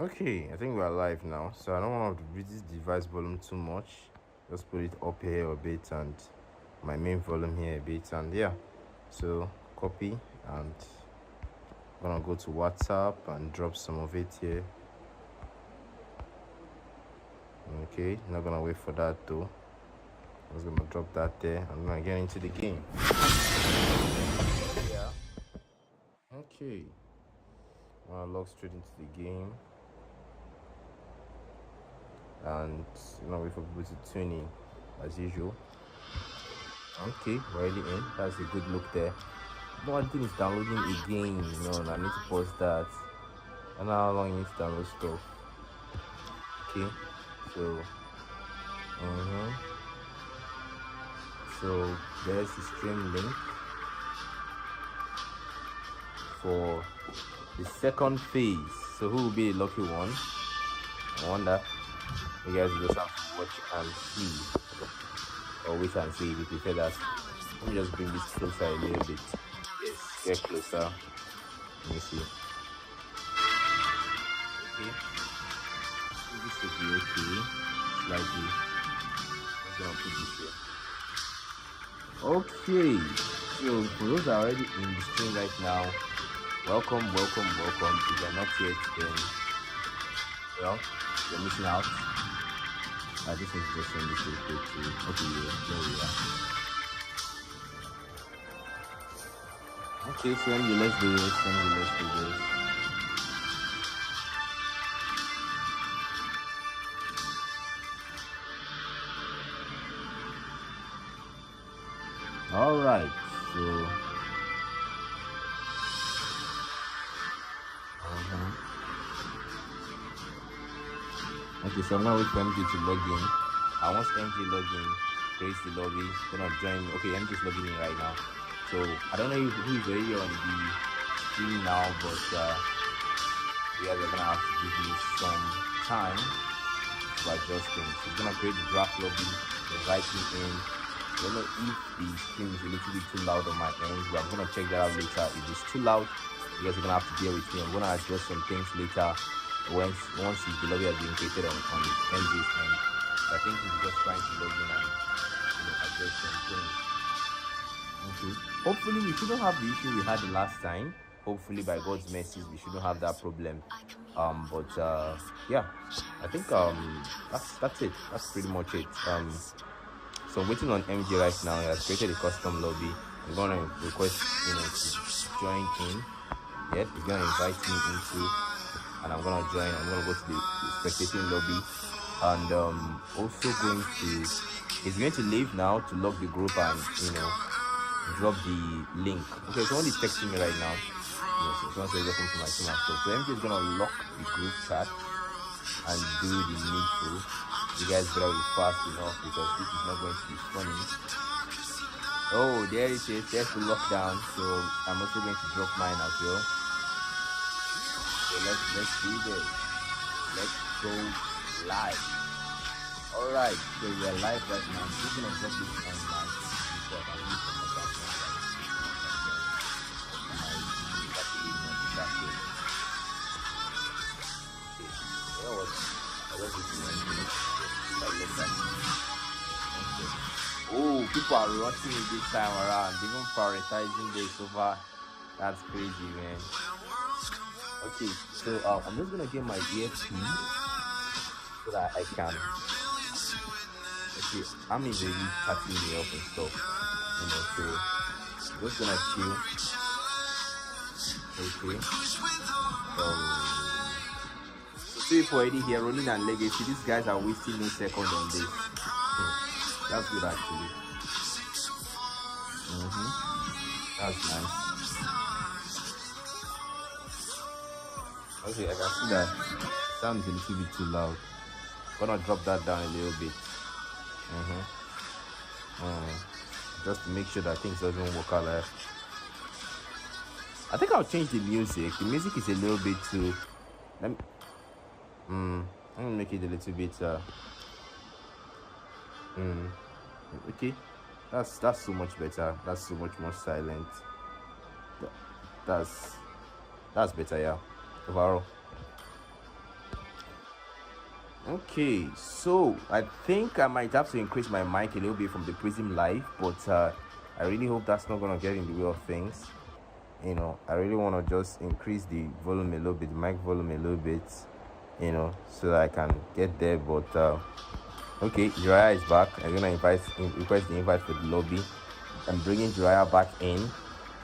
Okay, I think we're live now, so I don't want to reduce the device volume too much. Just put it up here a bit and my main volume here a bit, and yeah. So copy, and I'm gonna go to WhatsApp and drop some of it here. Okay, not gonna wait for that though. I was gonna drop that there. I'm gonna get into the game. Yeah. Okay. I'm gonna log straight into the game. And wait for people to tune in as usual. Okay, we're already in. That's a good look there. But I think it's downloading again, and I need to pause that. I don't know how long you need to download stuff. Okay, so so there's the stream link for the second phase. So who will be the lucky one? I wonder. You guys just have to watch and see, or wait and see if you prefer that. Let me just bring this closer a little bit. Yes, get closer. Let me see. Okay, this should be okay. Slightly. I'm gonna put this here. Okay, so for those that are already in the stream right now, welcome. If you're not yet, then well, you're missing out. I just need to just send this real quick to okay, yeah, there we are. Okay, so let's do this. All right, so okay, so I'm gonna wait for MJ to log in. And once MJ log in, creates the lobby, gonna join. Okay, MJ is logging in right now. So I don't know who is already on the stream now, but yeah, they're gonna have to give me some time to adjust things. He's gonna create the draft lobby, invite me in. I don't know if the stream is a little bit too loud on my end, but I'm gonna check that out later. If it's too loud, you guys are gonna have to bear with me. I'm gonna adjust some things later once the lobby has been created on MJ's end. I think he's just trying to log in and adjust some things. Okay. Hopefully we shouldn't have the issue we had the last time. Hopefully by God's mercies we shouldn't have that problem. But yeah, I think that's it. That's pretty much it. So I'm waiting on MJ right now. He has created a custom lobby. I'm gonna request to join in. Yes, he's gonna invite me into, and I'm gonna join. I'm gonna go to the spectating lobby, and also he's going to leave now to lock the group and drop the link. Okay, someone is texting me right now. Yes, someone says welcome to my team and stuff. So MJ is gonna lock the group chat and do the needful. You guys better be fast enough because this is not going to be funny. Oh, there it is. There's the lockdown. So I'm also going to drop mine as well. So let's do this. Let's go live. Alright, so we're live right now. I'm just gonna drop this on my so I can use some of that. Oh, people are rushing it this time around, even prioritizing this over. That's crazy, man. Okay, so I'm just gonna get my earpiece so that I can. Okay, I'm really cutting me up and stuff, so I'm just gonna chill. Okay. See people already here, Ronin and Legacy. These guys are wasting no second on this. That's good actually. That's nice. Okay, I can see that sound is a little bit too loud. Gonna drop that down a little bit. Just to make sure that things doesn't work out like. I think I'll change the music. The music is a little bit too. I'm gonna make it a little bit. Okay, that's so much better. That's so much more silent. That's better, yeah. Overall. Okay, so I think I might have to increase my mic a little bit from the Prism Live, but I really hope that's not gonna get in the way of things. I really want to just increase the volume a little bit, the mic volume a little bit, so that I can get there. But okay, Jiraiya is back. I'm gonna request the invite for the lobby. I'm bringing Jiraiya back in,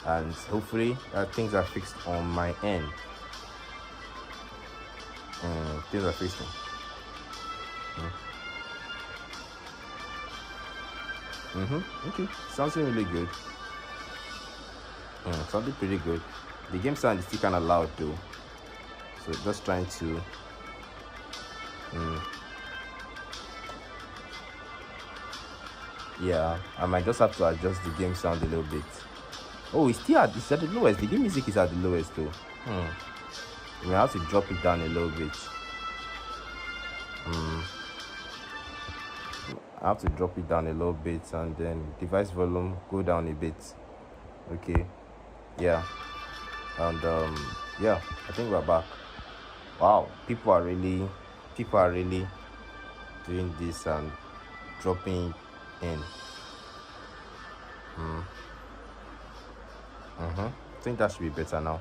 and hopefully things are fixed on my end. Things are fixed. Okay, something really good. Something pretty good. The game sound is still kind of loud though, so just trying to. Yeah, I might just have to adjust the game sound a little bit. Oh, it's at the lowest. The game music is at the lowest too. We have to drop it down a little bit. I have to drop it down a little bit, and then device volume go down a bit. Okay, yeah, and yeah, I think we're back. Wow, people are really doing this and dropping in. I think that should be better now.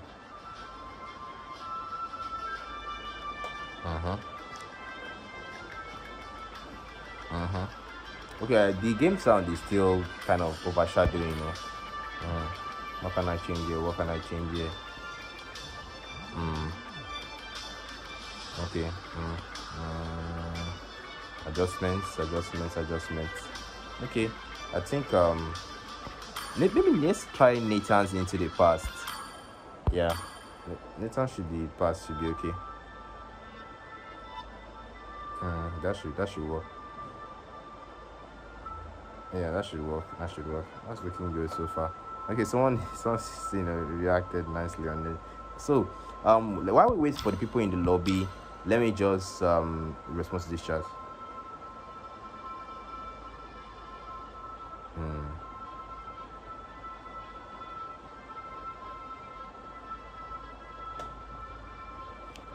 Okay, the game sound is still kind of overshadowing, What can I change here? What can I change here? Okay. Adjustments. Okay, I think maybe let's try Nathan's Into the Past. Yeah, Nathan should be okay. That should work. Yeah, that should work. That's looking good so far. Okay, someone reacted nicely on it. So while we wait for the people in the lobby, let me just respond to this chat.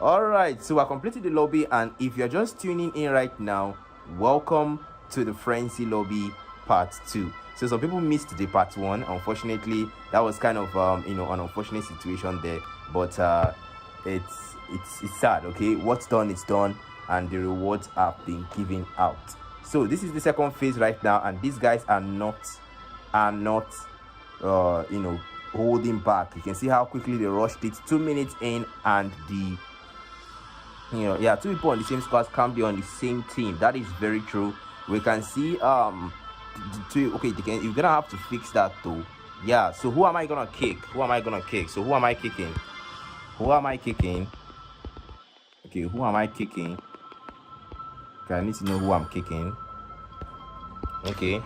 All right, so we're completing the lobby, and if you're just tuning in right now, welcome to the Frenzy Lobby Part 2. So some people missed the Part 1. Unfortunately, that was kind of an unfortunate situation there, but it's sad. Okay, what's done is done, and the rewards are being given out. So this is the second phase right now, and these guys are not holding back. You can see how quickly they rushed it. 2 minutes in, and two people on the same squad can be on the same team. That is very true. We can see you're gonna have to fix that though. Yeah, so who am I gonna kick? So who am I kicking? Okay, who am I kicking? Okay, I need to know who I'm kicking. Okay,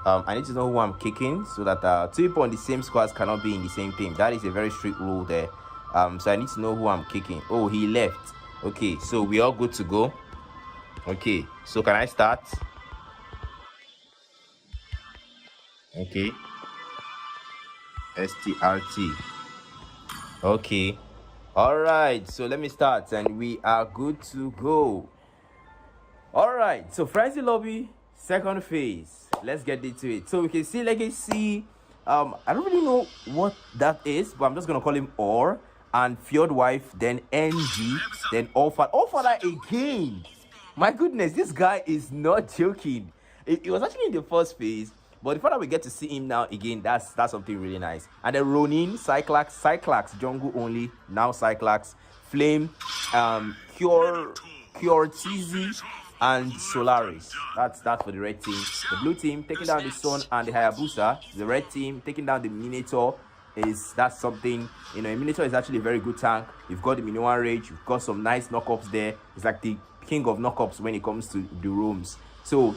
I need to know who I'm kicking, so that two people on the same squads cannot be in the same team. That is a very strict rule there. So I need to know who I'm kicking. Oh, he left. Okay, so we all good to go. Okay, so can I start? Okay, STRT. Okay, all right, so let me start, and we are good to go. All right, so Frenzy Lobby second phase, let's get into it. So we can see Legacy. I don't really know what that is, but I'm just gonna call him Or, and Fjord Wife, then NG, then Allfather again. My goodness, this guy is not joking. It was actually in the first phase, but the fact that we get to see him now again, that's something really nice. And then Ronin, Cyclax, Jungle only, now Cyclax, Flame, Cure Tizi, and Solaris. That's for the red team. The blue team taking down the Sun and the Hayabusa. The red team taking down the Minotaur. That's something, Minotaur is actually a very good tank. You've got the Minoan Rage, you've got some nice knockups there. It's like the king of knockups when it comes to the rooms. So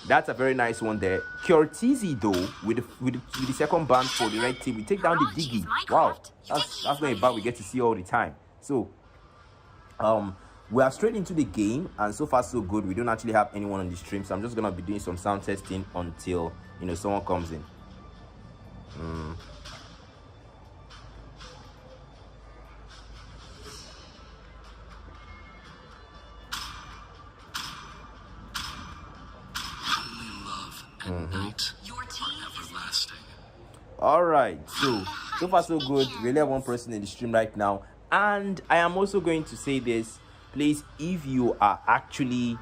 that's a very nice one there. Curtizi though, with the second band for the red team, we take down the Diggy. Wow, that's not a band we get to see all the time. So we are straight into the game, and so far so good. We don't actually have anyone on the stream, so I'm just gonna be doing some sound testing until someone comes in. All right, so far so good. We only have one person in the stream right now, and I am also going to say this. Please, if you are actually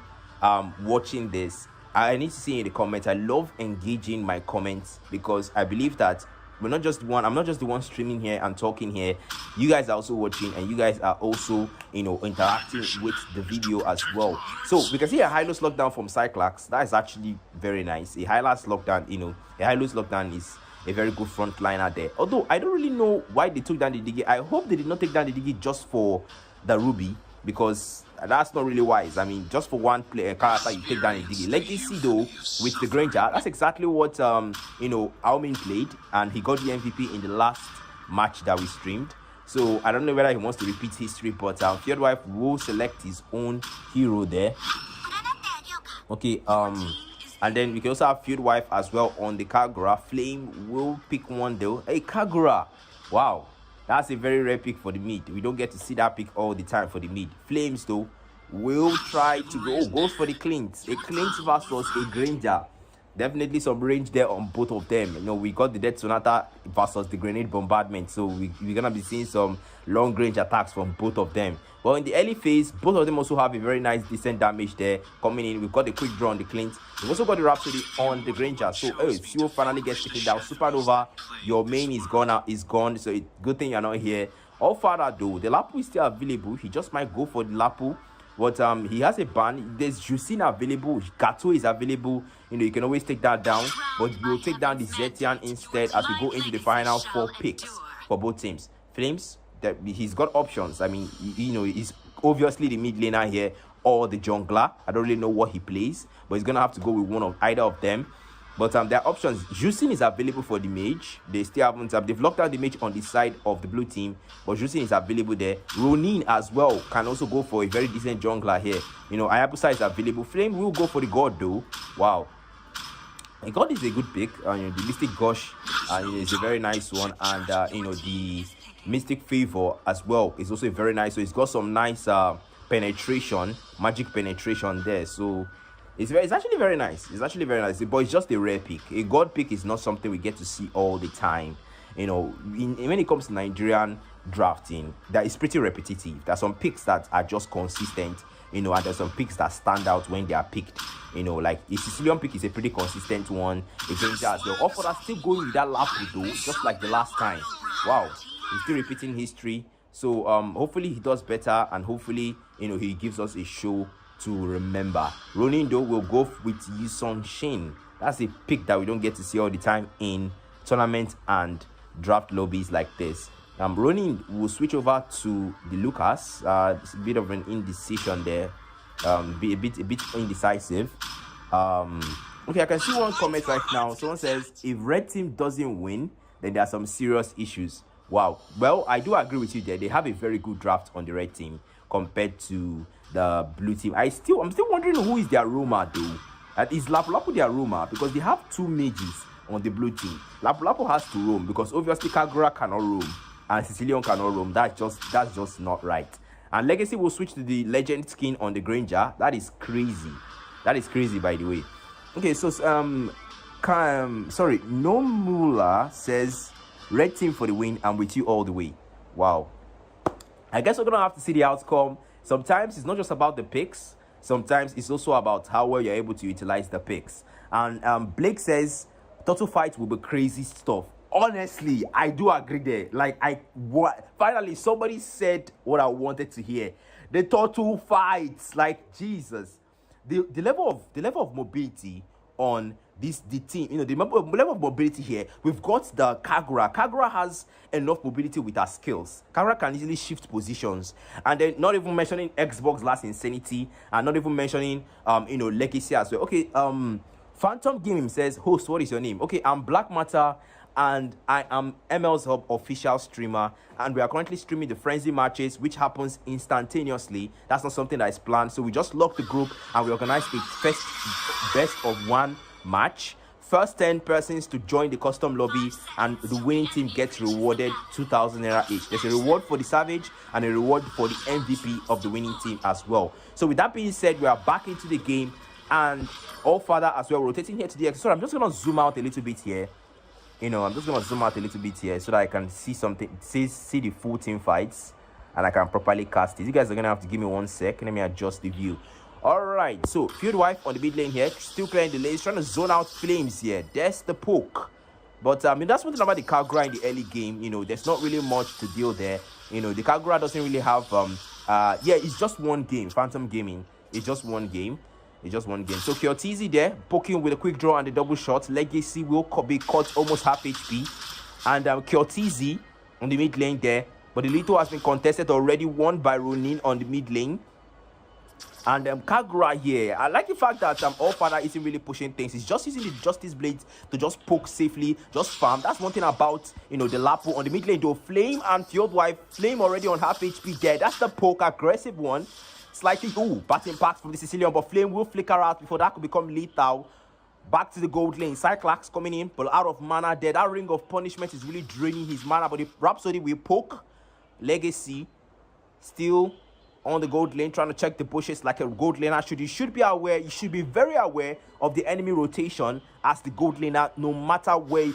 watching this, I need to see in the comments. I love engaging my comments because I believe that I'm not just the one streaming here and talking here. You guys are also watching, and you guys are also interacting with the video as well. So we can see a high-low lockdown from Cyclax. That is actually very nice. A high-low lockdown is a very good frontliner there. Although I don't really know why they took down the Digi. I hope they did not take down the Digi just for the Ruby, because that's not really wise. I mean, just for one player character you take down the Digi. Legacy though with the Granger, that's exactly what Aomin played, and he got the MVP in the last match that we streamed. So I don't know whether he wants to repeat history, but Fieldwife will select his own hero there. Okay, and then we can also have Fieldwife as well on the Kagura. Flame will pick one though. Hey, Kagura. Wow. That's a very rare pick for the mid. We don't get to see that pick all the time for the mid. Flames though will try to goes for the Clint. A Clint versus a Granger. Definitely some range there on both of them. We got the Death Sonata versus the Grenade Bombardment. So we're going to be seeing some long range attacks from both of them. Well, in the early phase, both of them also have a very nice decent damage there coming in. We've got the quick draw on the Clint. We've also got the Rhapsody on the Granger. So, Sio finally gets taken down. Supernova, your main is gone. So, it's good thing you're not here. All further though, the Lapu is still available. He just might go for the Lapu. But he has a ban. There's Jusina available. Gato is available. You can always take that down. But we'll take down the Zetian instead as we go into the final 4 picks for both teams. Flames, he's got options. I mean, he's obviously the mid laner here or the jungler. I don't really know what he plays, but he's gonna have to go with one of either of them. But there are options. Jusin is available for the mage. They still haven't. They've locked out the mage on the side of the blue team, but Jusin is available there. Ronin as well can also go for a very decent jungler here. Ayabusa is available. Flame will go for the god though. Wow. The god is a good pick. The Mystic Gush is a very nice one, and the Mystic Favor as well is also very nice. So it's got some nice penetration, magic penetration there. So it's actually very nice. It's actually very nice, but it's just a rare pick. A god pick is not something we get to see all the time. When it comes to Nigerian drafting, that is pretty repetitive. There are some picks that are just consistent, and there's some picks that stand out when they are picked. Like a Sicilian pick is a pretty consistent one. Against that, the offer are still going with that Lapu though, just like the last time. Wow, he's still repeating history. So hopefully he does better, and hopefully he gives us a show to remember. Ronin though will go with Yisong Shin. That's a pick that we don't get to see all the time in tournaments and draft lobbies like this. Ronin will switch over to the Lucas. It's a bit of an indecision there. Be a bit indecisive. Okay, I can see one comment right now. Someone says if red team doesn't win, then there are some serious issues. Wow. Well, I do agree with you there. They have a very good draft on the red team compared to the blue team. I'm still wondering who is their roamer though. Is Lapu their roamer? Because they have 2 mages on the blue team. Lapu has to roam because obviously Kagura cannot roam and Sicilian cannot roam. That's just not right. And Legacy will switch to the legend skin on the Granger. That is crazy. That is crazy, by the way. Okay, so Nomula says red team for the win. I'm with you all the way. Wow. I guess we're gonna have to see the outcome. Sometimes it's not just about the picks. Sometimes it's also about how well you're able to utilize the picks. And Blake says Total Fight will be crazy stuff. Honestly, I do agree there. Finally somebody said what I wanted to hear. The Total Fights, like Jesus. The level of mobility on the team, the level of mobility here. We've got the Kagura. Kagura has enough mobility with her skills. Kagura can easily shift positions, and then not even mentioning Xbox Last Insanity, and not even mentioning Legacy as well. Okay, Phantom Gaming says, host, what is your name? Okay, I'm Blakkmatter, and I am ML's Hub official streamer, and we are currently streaming the Frenzy matches, which happens instantaneously. That's not something that is planned, so we just lock the group and we organize a first best of 1 match. First 10 persons to join the custom lobby, and the winning team gets rewarded 2,000 naira each. There's a reward for the Savage and a reward for the MVP of the winning team as well. So with that being said, we are back into the game. and All Father as well rotating here to the X. So I'm just gonna zoom out a little bit here. I'm just gonna zoom out a little bit here so that I can see something, see the full team fights, and I can properly cast it. You guys are gonna have to give me 1 sec. Let me adjust the view. All right, so Field Wife on the mid lane here, still clearing the lanes, trying to zone out Flames here. There's the poke. But that's one thing about the Kagura in the early game. There's not really much to deal there. The Kagura doesn't really have it's just one game. Phantom Gaming, it's just one game. So Kyotizi there, poking with a quick draw and the double shot. Legacy will be caught almost half HP. And Kyotizi on the mid lane there. But the Lito has been contested already, won by Ronin on the mid lane. And Kagura here, I like the fact that All Father isn't really pushing things. He's just using the Justice Blades to just poke safely, just farm. That's one thing about, the Lapo on the mid lane though. Flame and Field Wife, Flame already on half HP there. That's the poke, aggressive one. Slightly, batting pack from the Sicilian, but Flame will flicker out before that could become lethal. Back to the gold lane. Cyclax coming in, but out of mana there. That Ring of Punishment is really draining his mana, but the Rhapsody will poke. Legacy still on the gold lane, trying to check the bushes like a gold laner should. You should be aware, you should be very aware of the enemy rotation as the gold laner, no matter where,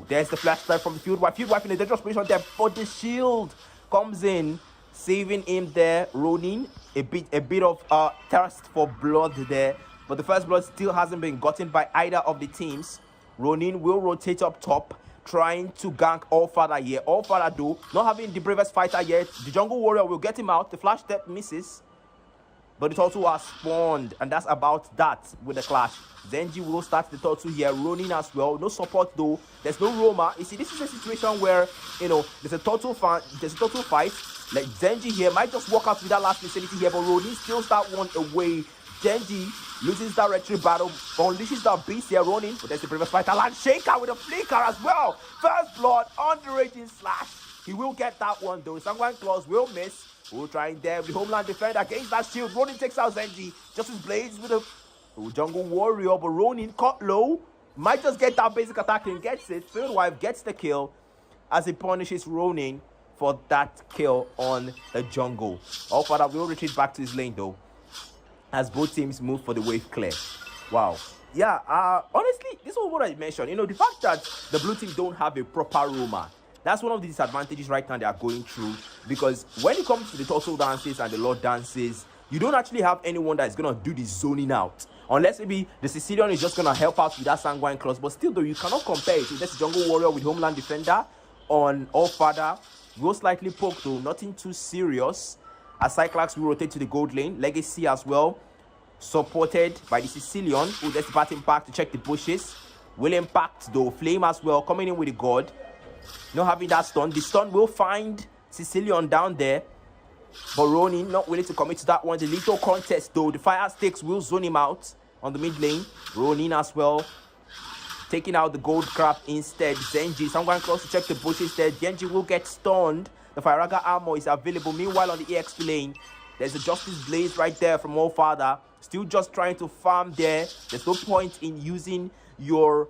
there's the flash strike from the Field Wife. Field Wife in a dangerous position there, but the shield comes in, saving him there. Ronin, a bit of thirst for blood there, but the first blood still hasn't been gotten by either of the teams. Ronin will rotate up top, trying to gank All Father here. All Father though, not having the bravest fighter yet. The Jungle Warrior will get him out. The flash step misses, but it also has spawned, and that's about that with the clash. Zenji will start the turtle here. Ronin as well. No support though. There's no Roma. You see, this is a situation where there's a total fight. Like Zenji here might just walk out with that last facility here, but Ronin steals that one away. Zenji loses that retreat battle, unleashes that beast here, Ronin, but there's the previous fighter, Land Shaker with a flicker as well. First blood on the raging slash. He will get that one though. Sanguine Claws will miss. We'll try in there with the Homeland Defender against that shield. Ronin takes out Zenji. Justice Blades with a Jungle Warrior, but Ronin caught low. Might just get that basic attack and gets it. Field Wife gets the kill as he punishes Ronin for that kill on the jungle. All Father will retreat back to his lane though, as both teams move for the wave clear. Wow. Yeah, honestly, this was what I mentioned. The fact that the blue team don't have a proper Roma, that's one of the disadvantages right now they are going through. Because when it comes to the Torso dances and the Lord dances, you don't actually have anyone that is going to do the zoning out. Unless maybe the Sicilian is just going to help out with that Sanguine Claws. But still though, you cannot compare it. This Jungle Warrior with Homeland Defender on All Father. Will slightly poke though, nothing too serious. As Cyclax will rotate to the gold lane. Legacy as well, supported by the Sicilian, who gets the batting pack to check the bushes. Will impact though. Flame as well, coming in with the God. Not having that stun. The stun will find Sicilian down there, but Ronin not willing to commit to that one. The little contest though, the fire stakes will zone him out on the mid lane. Ronin as well, taking out the gold crab instead. Zenji, someone close to check the bushes there. Genji will get stunned. The Firaga armor is available. Meanwhile, on the EXP lane, there's a Justice Blaze right there from All Father. Still just trying to farm there. There's no point in using your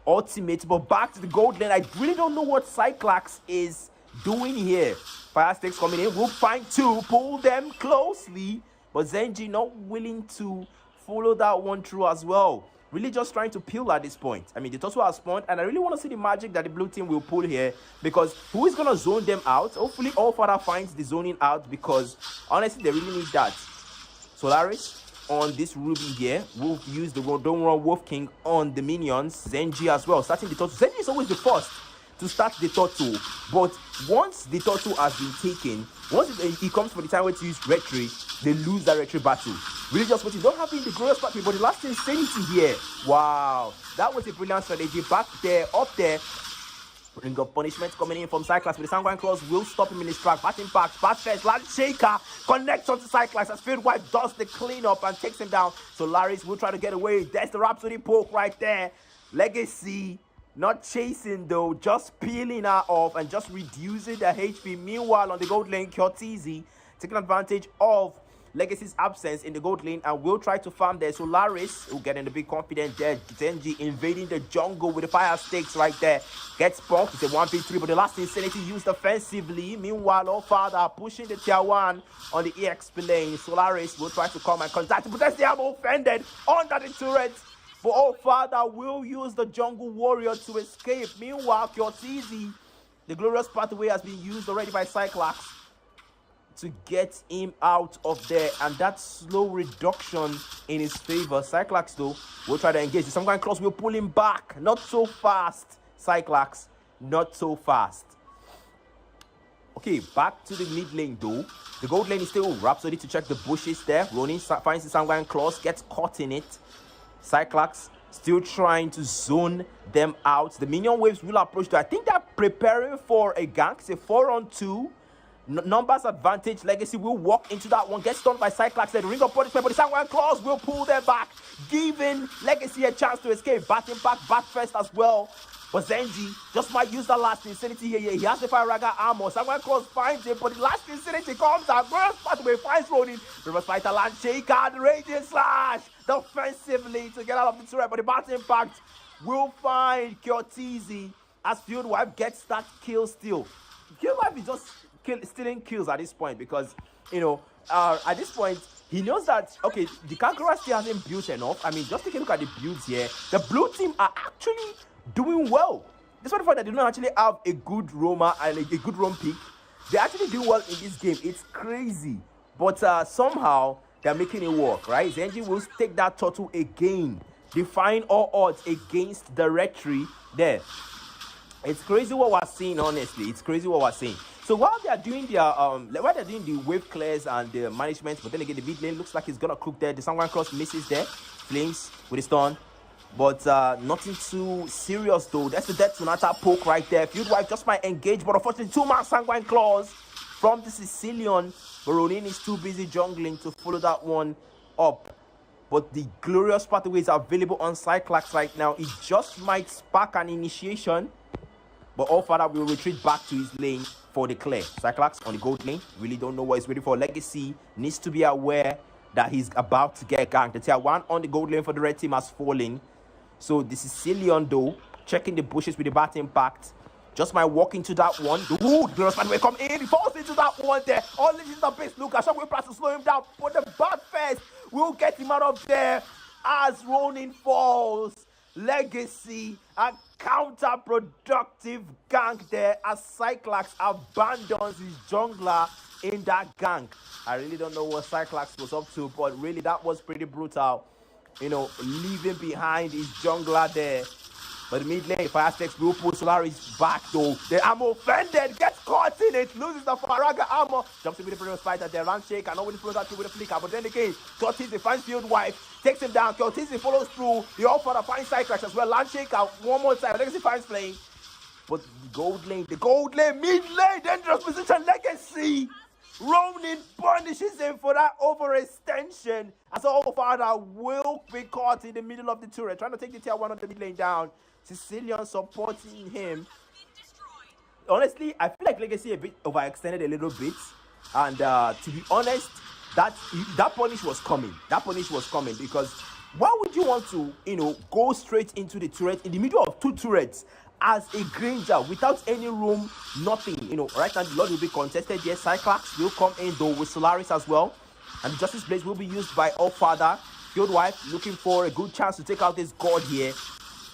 ultimate. But back to the gold lane. I really don't know what Cyclax is doing here. Fire stakes coming in. We'll find two. Pull them closely. But Zenji not willing to follow that one through as well. Really just trying to peel at this point. I mean, the Tosu has spawned, and I really want to see the magic that the blue team will pull here, because who is going to zone them out? Hopefully, All Father finds the zoning out, because honestly, they really need that. Solaris on this Ruby here. We'll use the Don't Run Wolf King on the minions. Zenji as well, starting the Tosu. Zenji is always the first to start the turtle, but once the turtle has been taken, once it comes for the time where to use retreat, they lose that retreat battle. Really just what you don't have in the glorious battle, but the last insanity here. Wow, that was a brilliant strategy. Back there, up there. Ring of Punishment coming in from Cyclax with the Sanguine Claws will stop him in his track. Batting back, Bat Fest, Land Shaker connects onto Cyclax as Field Wife does the cleanup and takes him down. So Laris will try to get away. There's the Rhapsody poke right there. Legacy not chasing though, just peeling her off and just reducing the HP. Meanwhile, on the gold lane, Kyotizi taking advantage of Legacy's absence in the gold lane and will try to farm there. Solaris will get in the big confidence there. Zenji invading the jungle with the fire stakes right there. Gets punked. It's a 1v3, but the last Insanity used offensively. Meanwhile, All Father pushing the tier 1 on the EXP lane. Solaris will try to come and contact, but that's the ammo offended under the turret. But All Father will use the jungle warrior to escape. Meanwhile, Kyotizi, the glorious pathway, has been used already by Cyclops to get him out of there, and that slow reduction in his favor. Cyclops though will try to engage. Some kind of cross will pull him back. Not so fast, Cyclops. Not so fast. Okay, back to the mid lane though. The gold lane is still Rhapsody to check the bushes there. Ronin finds the Sanguine Claws, gets caught in it. Cyclops still trying to zone them out. The minion waves will approach though. I think they're preparing for a gank. It's a 4-on-2. Numbers advantage. Legacy will walk into that one, get stunned by Cyclops. The ring of punishment, but the Sanguine Claws will pull them back, giving Legacy a chance to escape. Bat impact, bat first as well. But Zenji just might use the last Insanity here. He has the Fire Raga armor. Sanguine Claws finds him, but the last Insanity comes out. Glorious Pathway finds Ronin. Reverse Fighter Land Shaker and Raging Slash defensively to get out of the turret, but the bat impact will find Kyotizi as Field Wife gets that kill steal. Field Wife is just stealing kills at this point because, you know, at this point, he knows that, okay, the Kankara still hasn't built enough. I mean, just take a look at the builds here. The blue team are actually doing well. Despite the fact that they don't actually have a good roamer and a good roam pick, they actually do well in this game. It's crazy. But somehow, they're making it work, right? Zenji will take that turtle again, defying all odds against the Retry there. It's crazy what we're seeing, honestly. It's crazy what we're seeing. So while they're doing their while they're doing the wave clears and the management, but then again the mid lane looks like it's gonna cook there. The Sanguine Cross misses there. Flames with the stun. But nothing too serious though. That's the Death Sonata poke right there. Field Wife just might engage, but unfortunately 2-man Sanguine Claws from the Sicilian. But Ronin is too busy jungling to follow that one up. But the glorious pathway is available on Cyclops right now. It just might spark an initiation. But All Father will retreat back to his lane for the clear. Cyclops on the gold lane. Really don't know what he's waiting for. Legacy needs to be aware that he's about to get ganked. The tier 1 on the gold lane for the red team has fallen. So the Sicilian though, checking the bushes with the bat impact. Just might walk into that one. Ooh, the glorious man will come in. He falls into that one there. All this is the base. Lucas will try to slow him down. But the bat first will get him out of there as Ronin falls. Legacy, a counterproductive gank there as Cyclops abandons his jungler in that gank. I really don't know what Cyclops was up to, but really that was pretty brutal. You know, leaving behind his jungler there. But the mid lane, Fire Stakes will pull Solaris back though. The ammo offended, gets caught in it, loses the Faraga armor. Jumps in with the previous fighter there, Land Shake, and always follows that through with a flicker. But then again, Kyotizi finds Field Wife, takes him down. Kyotizi follows through. The All Father finds Cyclops as well. Land Shaker one more time. Legacy finds Flame. But the gold lane, mid lane, dangerous position, Legacy. Ronin punishes him for that overextension. As All Father will be caught in the middle of the turret, trying to take the tier 1 of the mid lane down. Sicilian supporting him. Honestly, I feel like Legacy a bit overextended a little bit. And to be honest, that punish was coming. That punish was coming because why would you want to, you know, go straight into the turret in the middle of 2 turrets as a Granger without any room, nothing, you know? Right now the Lord will be contested here. Cyclops will come in though with Solaris as well, and the Justice Blaze will be used by All Father. Field Wife looking for a good chance to take out this god here,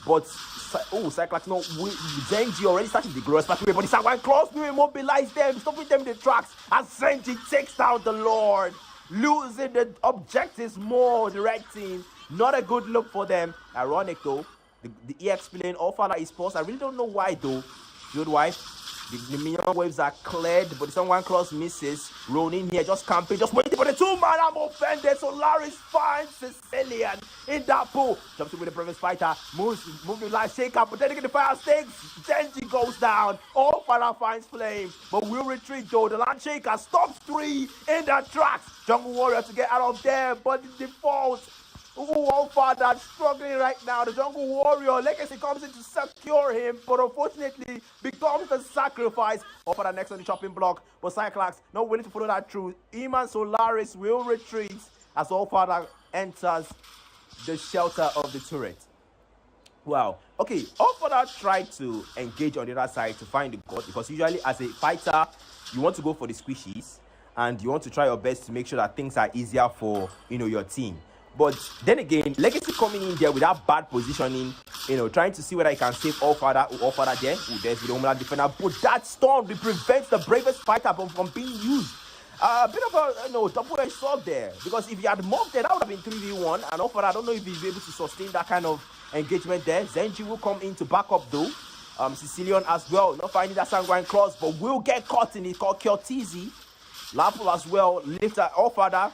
but Cyclops, no, Zenji already started the glorious pathway, but the Sanguine Claws will immobilize them, stopping them in the tracks as Zenji takes down the Lord, losing the objectives more. The red team, not a good look for them. Ironic though. The EXP lane, All Father is paused. I really don't know why though. Field Wife, the minion waves are cleared, but the Sanguine Claws misses. Ronin here just camping, just waiting for the 2-man. I'm offended. Solaris finds Sicilian in that pool. Jumps in with the previous fighter, moving like shake up, but then again the Fire Stakes. Zenji goes down. All Father finds Flame, but will retreat though. The Land Shaker stops 3 in the tracks. Jungle Warrior to get out of there, but the default. Oh, father, struggling right now. The jungle warrior legacy comes in to secure him, but unfortunately becomes the sacrifice. All father next on the chopping block, but Cyclops not willing to follow that through. Iman Solaris will retreat as all father enters the shelter of the turret. Wow. Okay, all father tried to engage on the other side to find the god, because usually as a fighter you want to go for the squishies and you want to try your best to make sure that things are easier for your team. But then again, Legacy coming in there with that bad positioning, trying to see whether he can save all father there. There's the homeland defender, but that storm prevents the bravest fighter from being used. A bit of a double-edged sword there, because if he had moved there, that would have been 3v1, and all father, I don't know if he's able to sustain that kind of engagement there. Zenji will come in to back up though. Sicilian as well, not finding that sanguine cross, but will get caught in it. Called Kyotizi. Lapo as well, lifter all father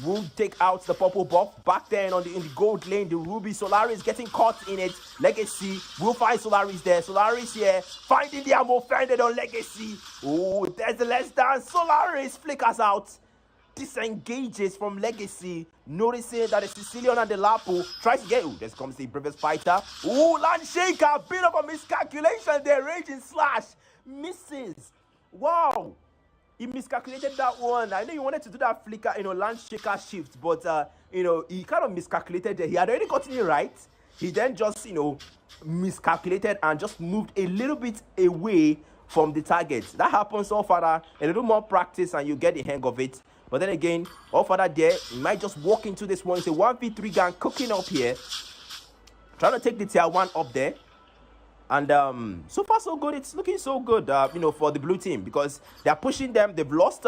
will take out the purple buff. Back then in the gold lane, the Ruby Solaris getting caught in it. Legacy will find Solaris there. Solaris here, finding the ammo, fended on Legacy. Oh, there's the less dance. Solaris flickers out, disengages from Legacy, noticing that the Sicilian and the Lapo tries to get. Oh, there comes the bravest fighter. Oh, Landshaker, bit of a miscalculation there. Raging slash misses. Wow. He miscalculated that one. I know he wanted to do that flicker, Landshaker shift, but he kind of miscalculated there. He had already gotten it right. He then just, miscalculated and just moved a little bit away from the target. That happens so far. A little more practice and you get the hang of it. But then again, all further there, he might just walk into this one. It's a 1v3 gang cooking up here, trying to take the tier 1 up there. And so far so good. It's looking so good, for the blue team, because they are pushing them. They've lost,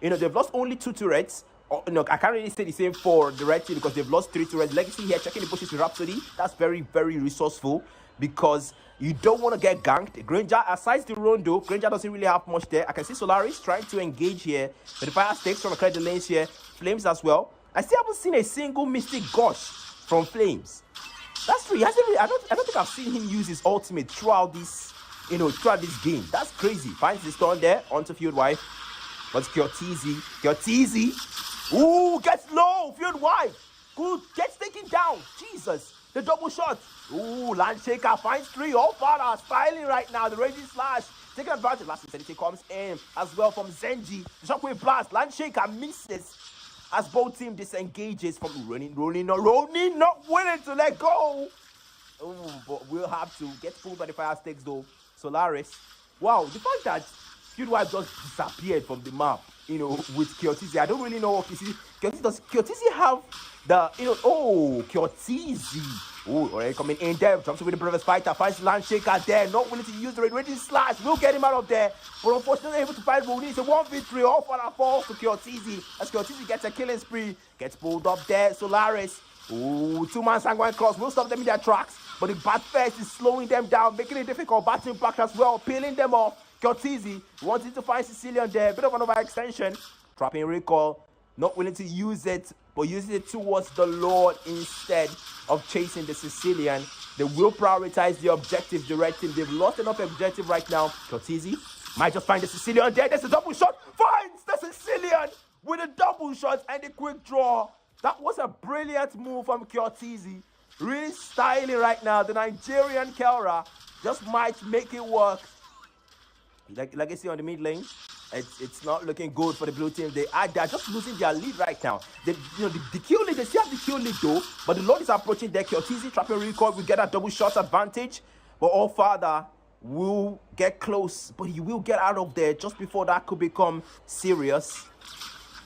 they've lost only 2 turrets. I can't really say the same for the red team because they've lost 3 turrets. Legacy here checking the bushes with Rhapsody. That's very, very resourceful, because you don't want to get ganked. Granger, aside the Rondo, Granger doesn't really have much there. I can see Solaris trying to engage here, but the fire stakes from the lanes here. Flames as well. I still haven't seen a single Mystic Gush from Flames. That's true. He hasn't really, I don't think I've seen him use his ultimate throughout this, throughout this game. That's crazy. Finds the stone there onto Field Wife. But Kyotizi. Ooh, gets low. Field Wife. Good. Gets taken down. Jesus. The double shot. Ooh, Landshaker finds 3. All far styling right now. The raging slash. Taking advantage. Last insanity comes in as well from Zenji. The shockwave blast. Landshaker misses as both team disengages from Ronin not willing to let go. Oh, but we'll have to get pulled by the fire stakes though. Solaris. Wow, the fact that Fieldwife just disappeared from the map, with Kyotizi. I don't really know what Kyotizi does. Kyotizi have the, Kyotizi. Oh, already coming in there. Jumps with the bravest fighter. Finds Landshaker there. Not willing to use the raging slash. We'll get him out of there. But unfortunately, able to find Ronin. It's a 1v3. All for that falls to Kyotizi. As Kyotizi gets a killing spree. Gets pulled up there. Solaris. Oh, 2-man sanguine cross. We'll stop them in their tracks. But the Bat Fest is slowing them down, making it difficult. Bat impact as well. Peeling them off. Kyotizi wanting to find Sicilian there. Bit of an overextension. Trapping recall. Not willing to use it, but using it towards the Lord instead of chasing the Sicilian. They will prioritize the objective directive. They've lost enough objective right now. Kyotizi might just find the Sicilian there. There's a double shot. Finds the Sicilian with a double shot and a quick draw. That was a brilliant move from Kyotizi. Really styling right now. The Nigerian Kelra just might make it work. Legacy on the mid lane. It's not looking good for the blue team. They're just losing their lead right now. The kill lead, they still have the kill lead though, but the Lord is approaching there. Kyotizi trapping record. We get a double shot advantage, but All Father will get close, but he will get out of there just before that could become serious.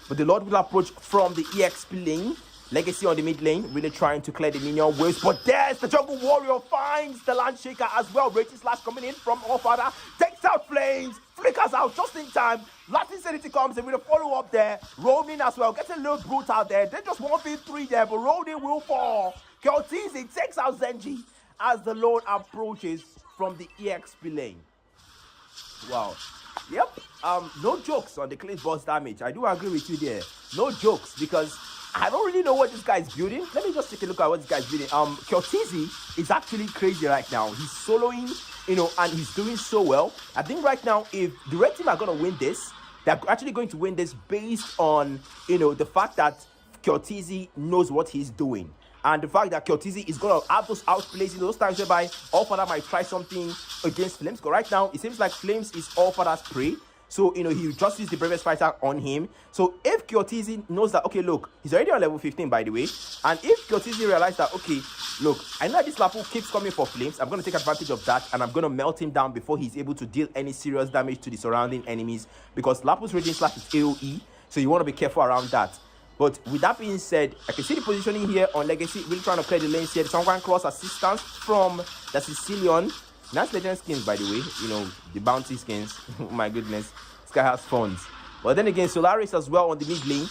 But the Lord will approach from the EXP lane. Legacy on the mid lane, really trying to clear the minion waves. But there's the jungle warrior, finds the Landshaker as well. Raging slash coming in from All Father, takes out Flames, flickers out just in time. Last Insanity comes in with a follow up there. Ronin as well, gets a little brute out there. Then just 1v3 there, but Ronin will fall. Kyotizi takes out Zenji as the Lord approaches from the EXP lane. Wow. Yep. No jokes on the clean boss damage. I do agree with you there. No jokes, because I don't really know what this guy is building. Let me just take a look at what this guy is building. Kyotizi is actually crazy right now. He's soloing, and he's doing so well. I think right now, if the red team are going to win this, they're actually going to win this based on, the fact that if Cortese knows what he's doing. And the fact that Cortese is going to have those outplays in those times whereby Allfather might try something against Flames. Because right now, it seems like Flames is Allfather's prey. So, he just used the bravest fighter on him. So, if Cortese knows that, okay, look, he's already on level 15, by the way. And if Cortese realizes that, okay, look, I know this Lapu keeps coming for Flames. I'm going to take advantage of that. And I'm going to melt him down before he's able to deal any serious damage to the surrounding enemies. Because Lapu's Raging Slash is AoE. So, you want to be careful around that. But with that being said, I can see the positioning here on Legacy, really trying to clear the lanes here. The Sangwan Cross assistance from the Sicilian. That's legend skins, by the way. The bounty skins. Oh my goodness. This guy has funds. But then again, Solaris as well on the mid lane.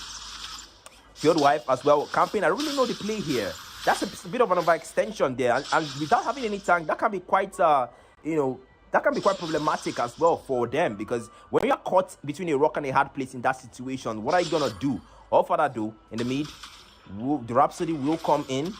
Field Wife as well. Camping, I really know the play here. That's a bit of an overextension there. And without having any tank, that can be quite, that can be quite problematic as well for them. Because when you're caught between a rock and a hard place in that situation, what are you going to do? Allfather do in the mid. The Rhapsody will come in.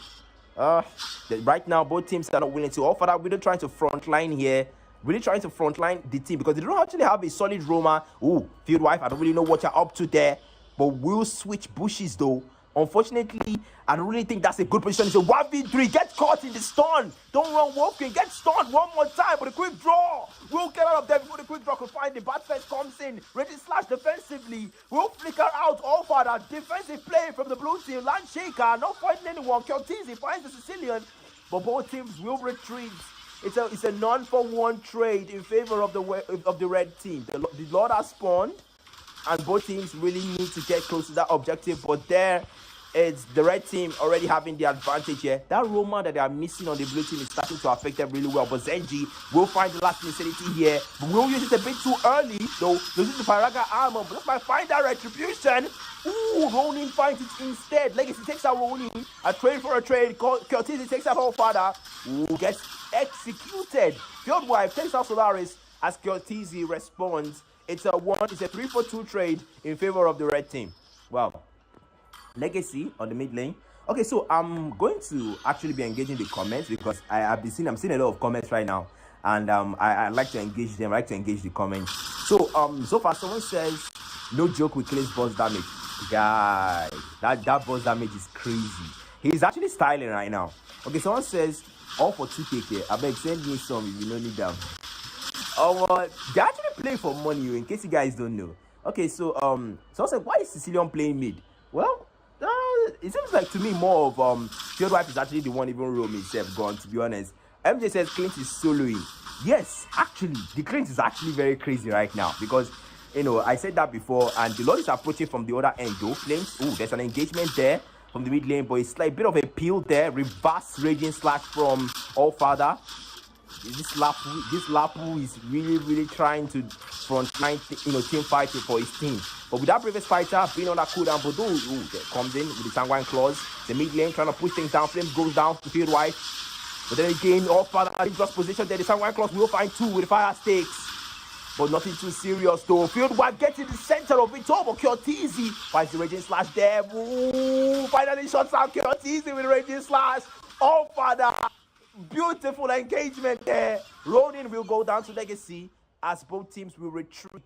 Right now, both teams are not willing to. Allfather really trying to frontline here. Really trying to frontline the team because they don't actually have a solid roamer. Ooh, Field Wife, I don't really know what you're up to there. But we'll switch bushes though. Unfortunately, I don't really think that's a good position. It's a 1v3. Get caught in the stun. Don't run walking. Get stunned one more time. But a quick draw. We'll get out of there before the quick draw can find the Bat Fest comes in. Raging Slash defensively. We'll flicker out Allfather. Defensive play from the blue team. Landshaker. Not finding anyone. Cortese finds the Sicilian. But both teams will retreat. It's a none-for-one trade in favor of the red team. The Lord has spawned. And both teams really need to get close to that objective. But there, it's the red team already having the advantage here. That Roma that they are missing on the blue team is starting to affect them really well. But Zenji will find the last insanity here. But we'll use it a bit too early, though. Losing the Firaga armor. But let's find that retribution. Ooh, Ronin finds it instead. Legacy takes out Ronin. A trade for a trade. Cortese takes out Allfather. Ooh, gets executed. Field Wife takes out Solaris as Cortese responds. It's a 3-for-2 trade in favor of the red team. Wow. Legacy on the mid lane. Okay, so I'm going to actually be engaging the comments because I'm seeing a lot of comments right now, and I like to engage them. I like to engage the comments. So so far someone says no joke with Clay's boss damage. Guys, that boss damage is crazy. He's actually styling right now. Okay, someone says all for 2K here. I beg send me some if you don't need them. They actually play for money, in case you guys don't know. Okay, so someone said, why is Sicilian playing mid? Well, it seems like to me more of Field Wife is actually the one even roam himself gone, to be honest. MJ says Clint is soloing. Yes, actually, the Clint is actually very crazy right now because I said that before, and the Lord is approaching from the other end though. Flames, there's an engagement there from the mid lane, but it's like a bit of a peel there. Reverse Raging Slash from Allfather. This Lapu is really trying to frontline, team fighting for his team. But with that previous fighter being on that cooldown, but there comes in with the Sanguine Claws. The mid lane trying to push things down. Flames goes down to Field Wife. But then again, Allfather in just position there. The Sanguine Claws will find 2 with the fire stakes. But nothing too serious though. Field Wife gets in the center of it all, but Cortese finds the Raging Slash there. Ooh, finally shuts out Cortese with the Raging Slash. Allfather. Beautiful engagement there. Ronin will go down to Legacy as both teams will retreat.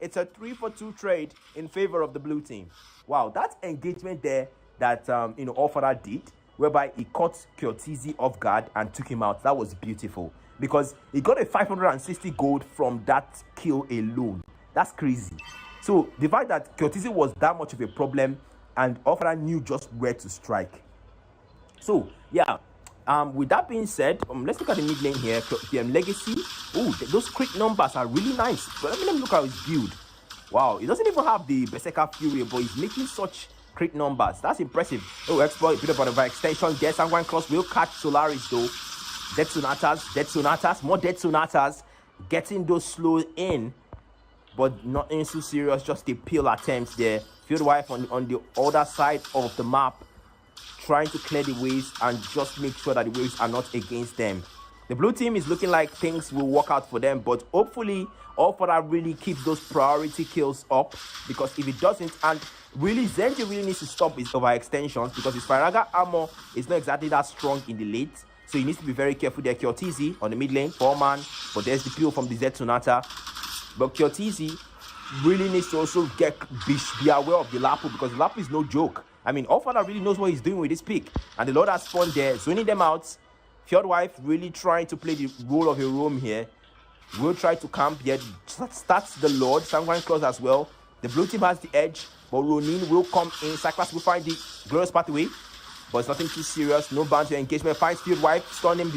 It's a 3-for-2 trade in favor of the blue team. Wow, that engagement there that Allfather did, whereby he caught Cortese off guard and took him out. That was beautiful because he got a 560 gold from that kill alone. That's crazy. So the fact that Cortese was that much of a problem and Allfather knew just where to strike. So yeah. With that being said, let's look at the mid lane here. Legacy. Those crit numbers are really nice. But let me look at his build. Wow, he doesn't even have the Berserker Fury, but he's making such crit numbers. That's impressive. Exploit, bit of an extension. Yes, Sanguine Cross will catch Solaris though. Dead Sonatas, more Dead Sonatas. Getting those slow in, but nothing too serious. Just a peel attempts there. Field Wife on the other side of the map, trying to clear the waves and just make sure that the waves are not against them. The blue team is looking like things will work out for them, but hopefully Allfather really keeps those priority kills up, because if it doesn't, and really Zenji really needs to stop his overextensions because his Firaga armor is not exactly that strong in the late, so he needs to be very careful there. Cortese on the mid lane, 4-man, but there's the peel from the Z Sonata. But Cortese really needs to also be aware of the Lapu, because the Lapu is no joke. I mean, Allfather really knows what he's doing with this pick. And the Lord has spawned there, zoning them out. Fjordwife really trying to play the role of a roam here. Will try to camp here. Starts the Lord. Sanguine Claws as well. The blue team has the edge. But Ronin will come in. Cyclops will find the glorious pathway. But it's nothing too serious. No boundary engagement. Finds Fieldwife. Stun him.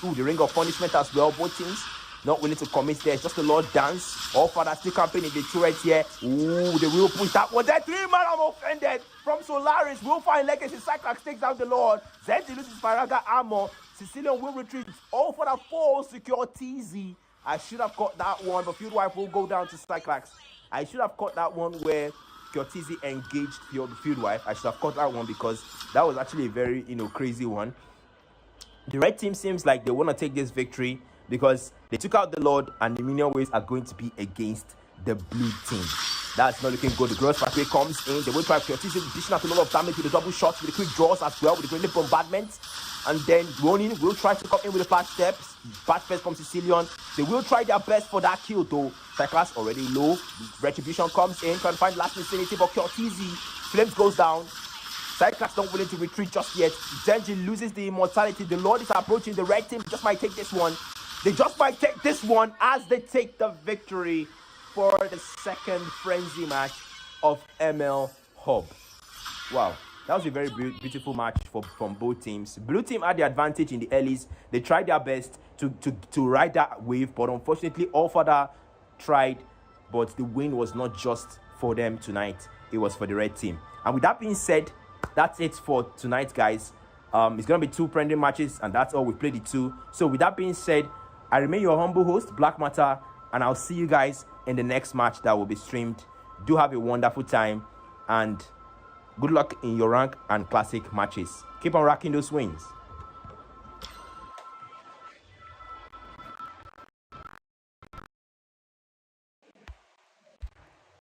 The ring of punishment as well. Both teams not willing to commit there. It's just the Lord dance. Allfather still camping in the turret here. Ooh, they will push that one. That 3-man, I'm offended. From Solaris. Will find Legacy. Cyclops takes out the Lord. Zenji loses Faraga armor. Sicilian will retreat. Allfather falls. Secure TZ. I should have caught that one. But Fieldwife will go down to Cyclops. I should have caught that one where Cortese engaged Fieldwife. I should have caught that one because that was actually a very, crazy one. The red team seems like they want to take this victory because they took out the Lord and the minion waves are going to be against the blue team. That's not looking good. The gross pathway comes in. They will try Cortese dishing out a lot of damage with the double shots, with the quick draws as well, with the great bombardment. And then Ronin will try to come in with the fast steps. Bad first from Sicilian. They will try their best for that kill though. Cyclops already low. Retribution comes in, trying to find last vicinity for Cortese. Flames goes down. Cyclops not willing to retreat just yet. Zenji loses the immortality. The Lord is approaching. The red team just might take this one. They just might take this one as they take the victory for the second frenzy match of ML Hub. Wow. That was a very beautiful match from both teams. Blue team had the advantage in the earlys. They tried their best to ride that wave, but unfortunately, Allfather tried, but the win was not just for them tonight. It was for the red team. And with that being said, that's it for tonight, guys. It's going to be 2 friendly matches, and that's all. We played the 2. So with that being said, I remain your humble host, Blakkmatter, and I'll see you guys in the next match that will be streamed. Do have a wonderful time, and good luck in your rank and classic matches. Keep on racking those wins.